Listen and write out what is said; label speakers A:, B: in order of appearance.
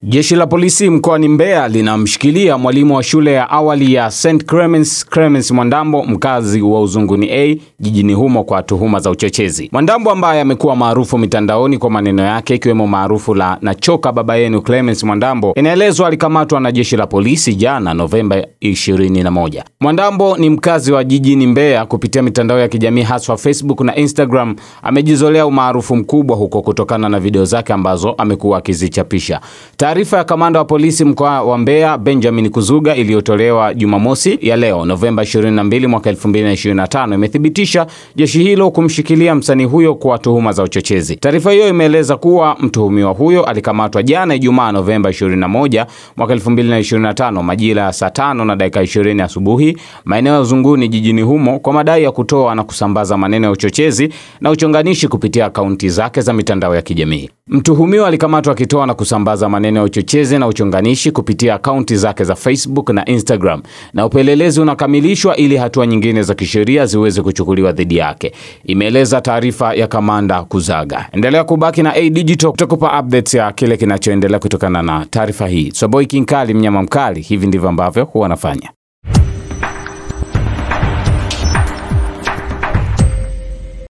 A: Jeshi la polisi mkoani Mbeya linamshikilia mwalimu wa shule ya awali ya St. Clemens Mwandambo, mkazi wa Uzunguni A jijini humo kwa tuhuma za uchochezi. Mwandambo ambaye amekuwa maarufu mitandaoni kwa maneno yake ikiwemo maarufu la nachoka baba yenu Clemens Mwandambo, inaelezwa alikamatwa na jeshi la polisi jana Novemba 21. Mwandambo ni mkazi wa jijini Mbeya. Kupitia mitandao ya kijamii haswa Facebook na Instagram amejizolea umaarufu mkubwa huko kutokana na video zake ambazo amekuwa akizichapisha. Taarifa ya kamanda wa polisi mkoa wa Mbeya Benjamin Kuzuga iliyotolewa Jumamosi ya leo Novemba 22 mwaka 2025 imethibitisha jeshi hilo kumshikilia msanii huyo kwa tuhuma za uchochezi. Taarifa hiyo imeeleza kuwa mtuhumiwa huyo alikamatwa jana Ijumaa Novemba 21 mwaka 2025 majira ya saa 5:20 asubuhi maeneo ya Uzunguni jijini humo kwa madai ya kutoa na kusambaza maneno ya uchochezi na uchonganishi kupitia akaunti zake za mitandao ya kijamii. Mtuhumiwa alikamatwa akitoa na kusambaza maneno ya uchochezi na uchonganishi kupitia akaunti zake za Facebook na Instagram, na upelelezi unakamilishwa ili hatua nyingine za kisheria ziweze kuchukuliwa dhidi yake, imeeleza taarifa ya kamanda Kuzaga. Endelea kubaki na A Digital kutukupa updates ya kile kinachoendelea kutokana na taarifa hii. Soboy King Kali, mnyama mkali, hivi ndivyo ambavyo huwa anafanya.